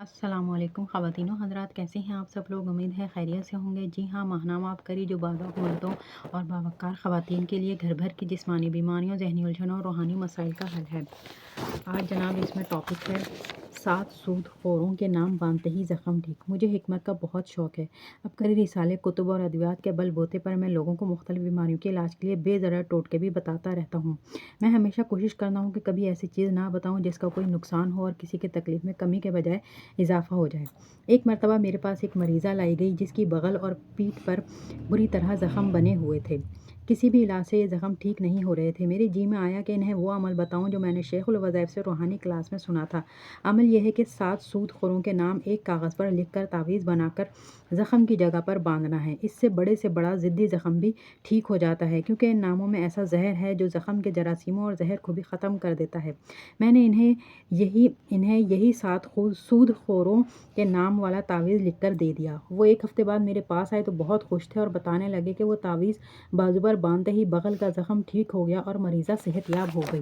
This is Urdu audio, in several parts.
السلام علیکم خواتین و حضرات، کیسے ہیں آپ سب لوگ؟ امید ہے خیریت سے ہوں گے۔ جی ہاں، ماہنامہ آپ کری جو بعض مردوں اور باوقار خواتین کے لیے گھر بھر کی جسمانی بیماریوں، ذہنی الجھنوں اور روحانی مسائل کا حل ہے۔ آج جناب اس میں ٹاپک ہے 7 سود خوروں کے نام باندھتے ہی زخم ٹھیک۔ مجھے حکمت کا بہت شوق ہے۔ اب کری رسالے، کتب اور ادویات کے بل بوتے پر میں لوگوں کو مختلف بیماریوں کے علاج کے لیے بے ضرر ٹوٹکے بھی بتاتا رہتا ہوں۔ میں ہمیشہ کوشش کرتا ہوں کہ کبھی ایسی چیز نہ بتاؤں جس کا کوئی نقصان ہو اور کسی کی تکلیف میں کمی کے بجائے اضافہ ہو جائے۔ ایک مرتبہ میرے پاس ایک مریضہ لائی گئی جس کی بغل اور پیٹھ پر بری طرح زخم بنے ہوئے تھے۔ کسی بھی علاج سے یہ زخم ٹھیک نہیں ہو رہے تھے۔ میرے جی میں آیا کہ انہیں وہ عمل بتاؤں جو میں نے شیخ الوظائف سے روحانی کلاس میں سنا تھا۔ عمل یہ ہے کہ 7 سود خوروں کے نام ایک کاغذ پر لکھ کر تعویذ بنا کر زخم کی جگہ پر باندھنا ہے۔ اس سے بڑے سے بڑا ضدی زخم بھی ٹھیک ہو جاتا ہے، کیونکہ ان ناموں میں ایسا زہر ہے جو زخم کے جراثیموں اور زہر کو بھی ختم کر دیتا ہے۔ میں نے انہیں یہی 7 سود خوروں کے نام والا تعویذ لکھ کر دے دیا۔ وہ ایک ہفتے بعد میرے پاس آئے تو بہت خوش تھے اور بتانے لگے کہ وہ تعویذ بازو پر باندھتے ہی بغل کا زخم ٹھیک ہو گیا اور مریضہ صحت یاب ہو گئی۔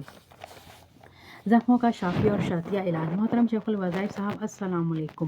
زخموں کا شافی اور شافیہ علاج۔ محترم شیخ الوظائف صاحب، السلام علیکم۔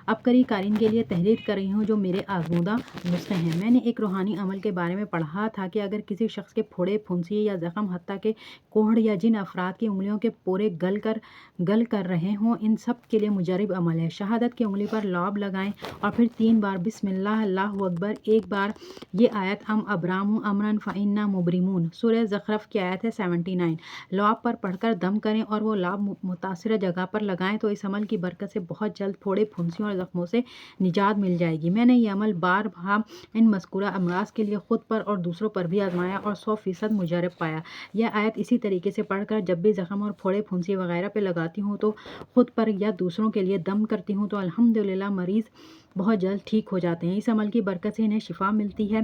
ابکری قارئین کے لیے تحریر کر رہی ہوں جو میرے آزمودہ نسخے ہیں۔ میں نے ایک روحانی عمل کے بارے میں پڑھا تھا کہ اگر کسی شخص کے پھوڑے، پھنسی یا زخم، حتیٰ کہ کوڑھ یا جن افراد کی انگلیوں کے پورے گل کر رہے ہوں، ان سب کے لیے مجرب عمل ہے۔ شہادت کی انگلی پر لعاب لگائیں اور پھر 3 بار بسم اللہ، اللہ اکبر، ایک بار یہ آیت ام ابرام امرا فانا مبرمون، سورہ زخرف کی آیت ہے 79، لعاب پر پڑھ کر دم کریں اور وہ لعاب متاثرہ جگہ پر لگائیں تو اس عمل کی برکت سے بہت جلد پھوڑے، پھنسیوں اور زخموں سے نجات مل جائے گی۔ میں نے یہ عمل بارہا ان مذکورہ امراض کے لیے خود پر اور دوسروں پر بھی آزمایا اور 100% مجرب پایا۔ یہ آیت اسی طریقے سے پڑھ کر جب بھی زخم اور پھوڑے، پھنسی وغیرہ پہ لگاتی ہوں تو خود پر یا دوسروں کے لیے دم کرتی ہوں تو الحمدللہ مریض بہت جلد ٹھیک ہو جاتے ہیں۔ اس عمل کی برکت سے انہیں شفا ملتی ہے۔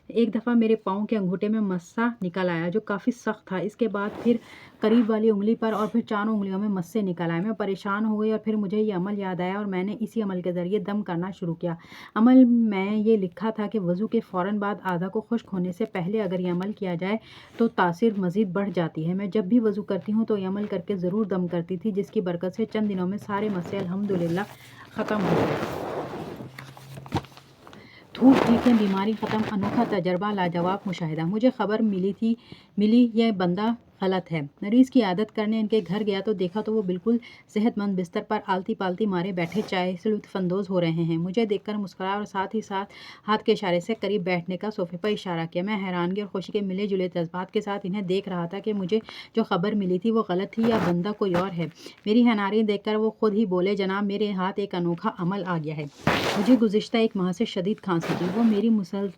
ایک دفعہ میرے پاؤں کے انگوٹھے میں مسا نکل آیا جو کافی سخت تھا۔ اس کے بعد پھر قریب والی انگلی پر اور پھر چاروں انگلیوں میں مسے نکل آئے۔ میں پریشان ہو گئی اور پھر مجھے یہ عمل یاد آیا اور میں نے اسی عمل کے ذریعے دم کرنا شروع کیا۔ عمل میں یہ لکھا تھا کہ وضو کے فوراً بعد اعضاء کو خشک ہونے سے پہلے اگر یہ عمل کیا جائے تو تاثیر مزید بڑھ جاتی ہے۔ میں جب بھی وضو کرتی ہوں تو یہ عمل کر کے ضرور دم کرتی تھی، جس کی برکت سے چند دنوں میں سارے مسئلے الحمدللہ ختم ہو گئے۔ تھوک ٹھیک ہے، بیماری ختم، انوکھا تجربہ، لاجواب مشاہدہ۔ مجھے خبر ملی یہ بندہ غلط ہے۔ مریض کی عیادت کرنے ان کے گھر گیا تو دیکھا تو وہ بالکل صحت مند بستر پر آلتی پالتی مارے بیٹھے چائے سے لطف اندوز ہو رہے ہیں۔ مجھے دیکھ کر مسکرایا اور ساتھ ہی ساتھ ہاتھ کے اشارے سے قریب بیٹھنے کا صوفے پر اشارہ کیا۔ میں حیرانگی اور خوشی کے ملے جلے جذبات کے ساتھ انہیں دیکھ رہا تھا کہ مجھے جو خبر ملی تھی وہ غلط تھی یا بندہ کوئی اور ہے۔ میری حیرانی دیکھ کر وہ خود ہی بولے، جناب میرے ہاتھ ایک انوکھا عمل آ گیا ہے۔ مجھے گزشتہ 1 ماہ سے شدید کھانسی تھی۔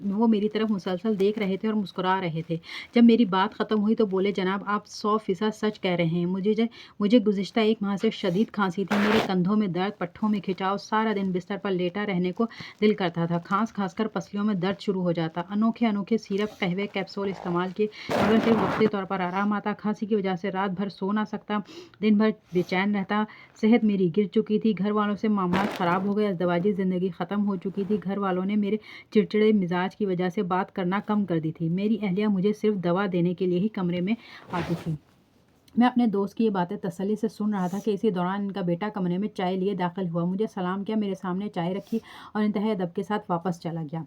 وہ میری طرف مسلسل دیکھ رہے تھے اور مسکرا رہے تھے۔ جب میری بات ختم ہوئی تو بولے، جناب آپ 100% سچ کہہ رہے ہیں۔ مجھے گزشتہ 1 ماہ سے شدید کھانسی تھی۔ میرے کندھوں میں درد، پٹھوں میں کھچاؤ، سارا دن بستر پر لیٹا رہنے کو دل کرتا تھا، کھانس کر پسلیوں میں درد شروع ہو جاتا۔ انوکھے سیرپ، قہوے، کیپسول استعمال کیے مگر صرف وقتی طور پر آرام آتا۔ کھانسی کی وجہ سے رات بھر سو نہ سکتا، دن بھر بے چین رہتا، صحت میری گر چکی تھی، گھر والوں سے معاملات خراب ہو گئے، ازدواجی زندگی ختم ہو چکی تھی، گھر والوں نے میرے چڑچڑے مزاج کی وجہ سے بات کرنا کم کر دی تھی، میری اہلیہ مجھے صرف دوا دینے کے لیے ہی کمرے میں آتی تھی۔ میں اپنے دوست کی یہ باتیں تسلی سے سن رہا تھا کہ اسی دوران ان کا بیٹا کمرے میں چائے لیے داخل ہوا، مجھے سلام کیا، میرے سامنے چائے رکھی اور انتہائی ادب کے ساتھ واپس چلا گیا۔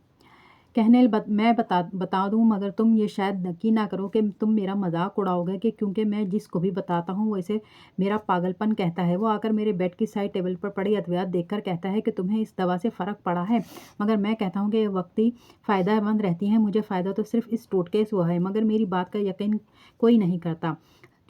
میں بتا دوں مگر تم یہ شاید یقین نہ کرو کہ تم میرا مذاق اڑاؤ گے کہ کیونکہ میں جس کو بھی بتاتا ہوں وہ اسے میرا پاگل پن کہتا ہے۔ وہ آ کر میرے بیڈ کی سائڈ ٹیبل پر پڑی ادویات دیکھ کر کہتا ہے کہ تمہیں اس دوا سے فرق پڑا ہے؟ مگر میں کہتا ہوں کہ یہ وقتی فائدہ مند رہتی ہیں، مجھے فائدہ تو صرف اس ٹوٹکے سے ہوا ہے۔ مگر میری بات کا یقین کوئی نہیں کرتا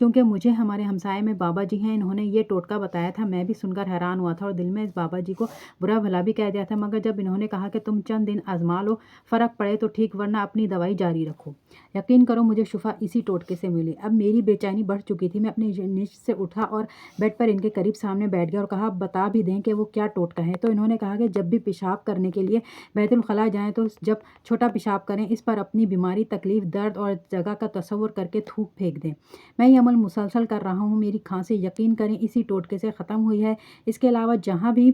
کیونکہ مجھے ہمارے ہمسائے میں بابا جی ہیں، انہوں نے یہ ٹوٹکا بتایا تھا۔ میں بھی سن کر حیران ہوا تھا اور دل میں اس بابا جی کو برا بھلا بھی کہہ دیا تھا، مگر جب انہوں نے کہا کہ تم چند دن آزما لو، فرق پڑے تو ٹھیک ورنہ اپنی دوائی جاری رکھو، یقین کرو مجھے شفا اسی ٹوٹکے سے ملی۔ اب میری بے چینی بڑھ چکی تھی، میں اپنی نشست سے اٹھا اور بیڈ پر ان کے قریب سامنے بیٹھ گیا اور کہا، بتا بھی دیں کہ وہ کیا ٹوٹکا ہے؟ تو انہوں نے کہا کہ جب بھی پیشاب کرنے کے لیے بیت الخلاء جائیں تو جب چھوٹا پیشاب کریں اس پر اپنی بیماری، تکلیف، درد اور جگہ کا تصور کر کے تھوک پھینک دیں۔ میں یہ عمل مسلسل کر رہا ہوں، میری کھانسی یقین کریں اسی ٹوٹکے سے ختم ہوئی ہے۔ اس کے علاوہ جہاں بھی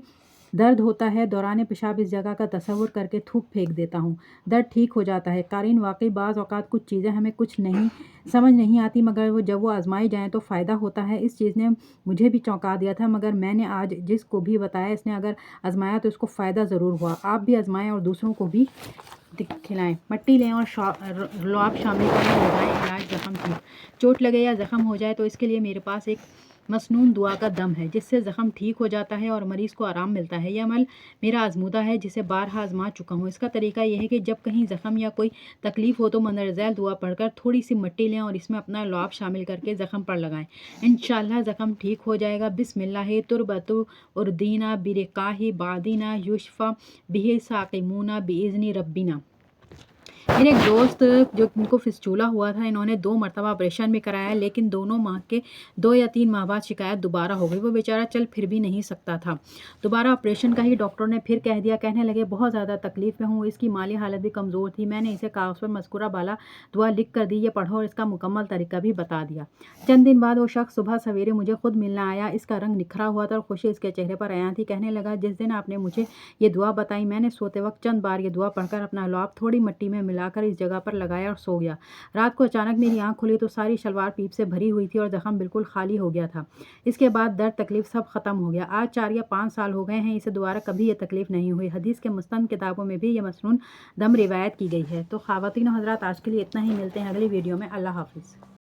درد ہوتا ہے دوران پیشاب اس جگہ کا تصور کر کے تھوک پھینک دیتا ہوں، درد ٹھیک ہو جاتا ہے۔ قارئین واقعی بعض اوقات کچھ چیزیں ہمیں کچھ نہیں سمجھ نہیں آتی مگر جب وہ آزمائی جائیں تو فائدہ ہوتا ہے۔ اس چیز نے مجھے بھی چونکا دیا تھا مگر میں نے آج جس کو بھی بتایا اس نے اگر آزمایا تو اس کو فائدہ ضرور ہوا۔ آپ بھی آزمائیں اور دوسروں کو بھی کھلائیں۔ مٹی لیں اور لعاب شامل کریں، لگائیں علاج زخم ٹھیک۔ چوٹ لگے یا زخم ہو جائے تو اس کے لیے میرے پاس ایک مسنون دعا کا دم ہے جس سے زخم ٹھیک ہو جاتا ہے اور مریض کو آرام ملتا ہے۔ یہ عمل میرا آزمودہ ہے جسے بارہا آزما چکا ہوں۔ اس کا طریقہ یہ ہے کہ جب کہیں زخم یا کوئی تکلیف ہو تو مندرجہ ذیل دعا پڑھ کر تھوڑی سی مٹی لیں اور اس میں اپنا لعاب شامل کر کے زخم پر لگائیں، انشاءاللہ زخم ٹھیک ہو جائے گا۔ بسم اللہ تربت اردینا برقاہ بعدینا یشفى بہ ساقمونا بإذن ربنا۔ میرے ایک دوست جو ان کو فسچولا ہوا تھا، انہوں نے 2 مرتبہ آپریشن بھی کرایا لیکن 2 یا 3 ماہ بعد شکایت دوبارہ ہو گئی۔ وہ بیچارہ چل پھر بھی نہیں سکتا تھا۔ دوبارہ آپریشن کا ہی ڈاکٹر نے پھر کہہ دیا، کہنے لگے بہت زیادہ تکلیف میں ہوں، اس کی مالی حالت بھی کمزور تھی۔ میں نے اسے کاغذ پر مذکورہ بالا دعا لکھ کر دی، یہ پڑھو اور اس کا مکمل طریقہ بھی بتا دیا۔ چند دن بعد وہ شخص صبح سویرے مجھے خود ملنے آیا، اس کا رنگ نکھرا ہوا تھا اور خوشی اس کے چہرے پر عیاں تھی۔ کہنے لگا جس دن آپ نے مجھے یہ دعا بتائی میں نے سوتے وقت چند بار یہ دعا پڑھ کر اپنا لعاب تھوڑی مٹی میں ملا کر اس جگہ پر لگایا اور سو گیا۔ رات کو اچانک میری آنکھ کھلی تو ساری شلوار پیپ سے بھری ہوئی تھی اور زخم بالکل خالی ہو گیا تھا۔ اس کے بعد درد تکلیف سب ختم ہو گیا۔ آج 4 یا 5 سال ہو گئے ہیں، اسے دوبارہ کبھی یہ تکلیف نہیں ہوئی۔ حدیث کے مستند کتابوں میں بھی یہ مسنون دم روایت کی گئی ہے۔ تو خواتین و حضرات آج کے لیے اتنا ہی، ملتے ہیں اگلی ویڈیو میں۔ اللہ حافظ۔